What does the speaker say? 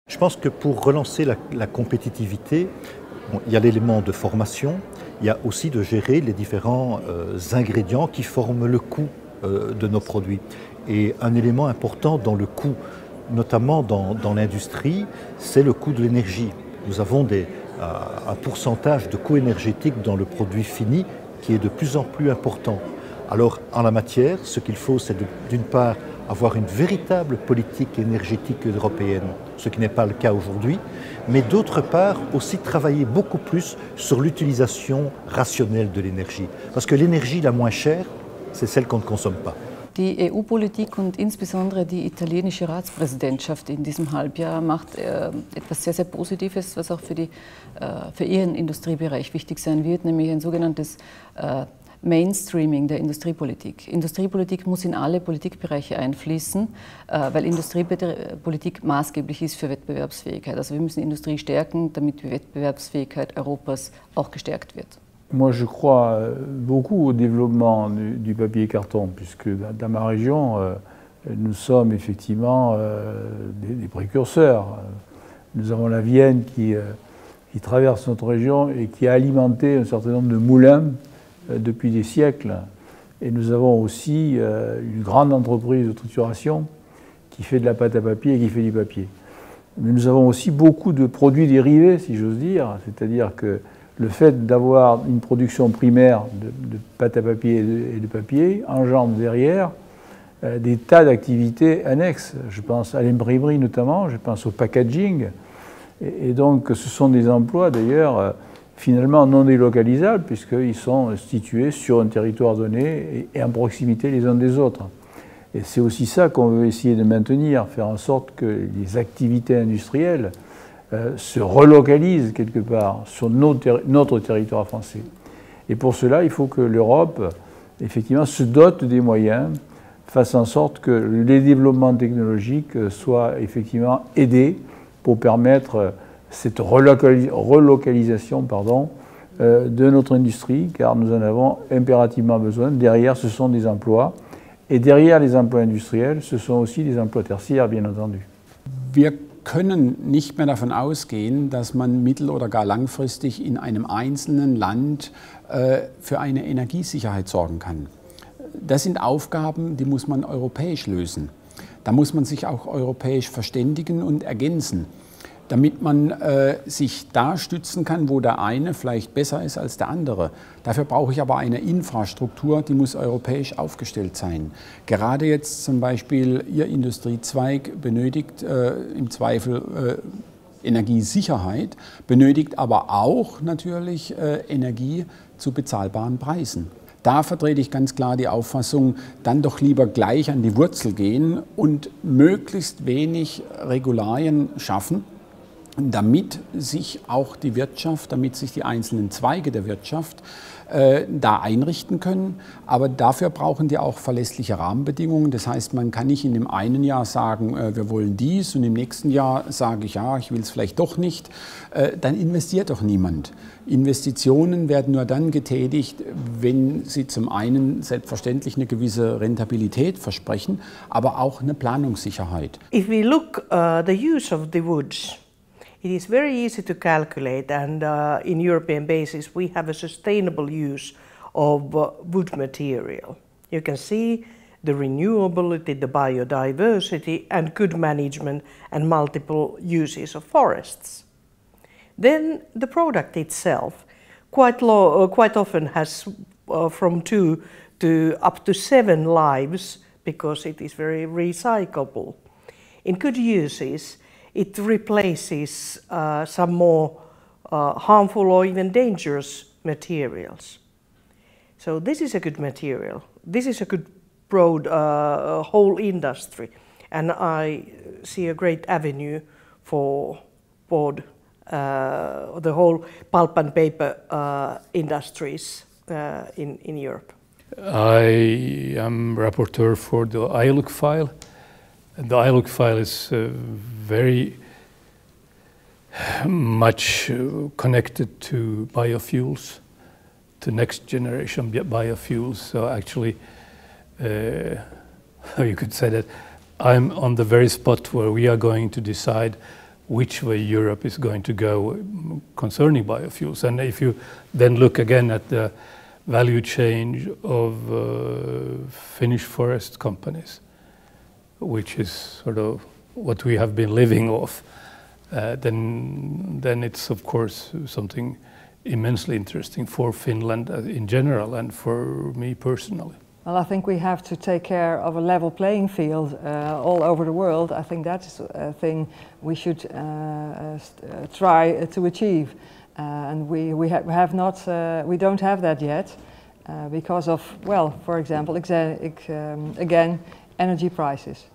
Je pense que pour relancer la compétitivité, bon, il y a l'élément de formation, il y a aussi de gérer les différents ingrédients qui forment le coût de nos produits. Et un élément important dans le coût, notamment dans l'industrie, c'est le coût de l'énergie. Nous avons un pourcentage de coût énergétique dans le produit fini qui est de plus en plus important. Alors en la matière, ce qu'il faut, c'est d'une part avoir une véritable politique énergétique européenne, ce qui n'est pas le cas aujourd'hui, mais d'autre part aussi travailler beaucoup plus sur l'utilisation rationnelle de l'énergie. Parce que l'énergie la moins chère, c'est celle qu'on ne consomme pas. Die EU-Politik und insbesondere die italienische Ratspräsidentschaft in diesem Halbjahr macht etwas sehr, sehr Positives, was auch für ihren Industriebereich wichtig sein wird, nämlich ein sogenanntes Mainstreaming der Industriepolitik. Industriepolitik muss in alle Politikbereiche einfließen, weil Industriepolitik maßgeblich ist für Wettbewerbsfähigkeit. Also wir müssen Industrie stärken, damit die Wettbewerbsfähigkeit Europas auch gestärkt wird. Moi, je crois beaucoup au développement du papier carton, puisque dans ma région, nous sommes effectivement des précurseurs. Nous avons la Vienne qui traverse notre région et qui a alimenté un certain nombre de moulins depuis des siècles. Et nous avons aussi une grande entreprise de trituration qui fait de la pâte à papier et qui fait du papier. Mais nous avons aussi beaucoup de produits dérivés, si j'ose dire, c'est-à-dire que le fait d'avoir une production primaire de pâte à papier et de papier engendre derrière des tas d'activités annexes. Je pense à l'imprimerie notamment, je pense au packaging. Et donc ce sont des emplois d'ailleurs finalement non délocalisables puisqu'ils sont situés sur un territoire donné et en proximité les uns des autres. Et c'est aussi ça qu'on veut essayer de maintenir, faire en sorte que les activités industrielles se relocalisent quelque part sur notre territoire français. Et pour cela, il faut que l'Europe, effectivement, se dote des moyens, fasse en sorte que les développements technologiques soient effectivement aidés pour permettre cette relocalisation de notre industrie, car nous en avons impérativement besoin. Derrière, ce sont des emplois. Et derrière les emplois industriels, ce sont aussi des emplois tertiaires, bien entendu. Wir können nicht mehr davon ausgehen, dass man mittel- oder gar langfristig in einem einzelnen Land für eine Energiesicherheit sorgen kann. Das sind Aufgaben, die muss man europäisch lösen. Da muss man sich auch europäisch verständigen und ergänzen, damit man sich da stützen kann, wo der eine vielleicht besser ist als der andere. Dafür brauche ich aber eine Infrastruktur, die muss europäisch aufgestellt sein. Gerade jetzt zum Beispiel Ihr Industriezweig benötigt im Zweifel Energiesicherheit, benötigt aber auch natürlich Energie zu bezahlbaren Preisen. Da vertrete ich ganz klar die Auffassung, dann doch lieber gleich an die Wurzel gehen und möglichst wenig Regularien schaffen, damit sich auch die Wirtschaft, damit sich die einzelnen Zweige der Wirtschaft da einrichten können. Aber dafür brauchen die auch verlässliche Rahmenbedingungen. Das heißt, man kann nicht in dem einen Jahr sagen, wir wollen dies und im nächsten Jahr sage ich, ja, ich will es vielleicht doch nicht. Dann investiert doch niemand. Investitionen werden nur dann getätigt, wenn sie zum einen selbstverständlich eine gewisse Rentabilität versprechen, aber auch eine Planungssicherheit. If we look the use of the woods, it is very easy to calculate, and in European basis we have a sustainable use of wood material. You can see the renewability, the biodiversity and good management and multiple uses of forests. Then the product itself quite often has from 2 to up to 7 lives because it is very recyclable. In good uses, it replaces some more harmful or even dangerous materials. So this is a good material. This is a good broad whole industry, and I see a great avenue for board, the whole pulp and paper industries in Europe. I am rapporteur for the ILUC file. The ILUC file is very much connected to biofuels, to next generation biofuels. So actually, you could say that I'm on the very spot where we are going to decide which way Europe is going to go concerning biofuels. And if you then look again at the value chain of Finnish forest companies, which is sort of what we have been living off, then it's of course something immensely interesting for Finland in general and for me personally. Well, I think we have to take care of a level playing field all over the world. I think that's a thing we should try to achieve, and we don't have that yet because of, well, for example, again, energy prices.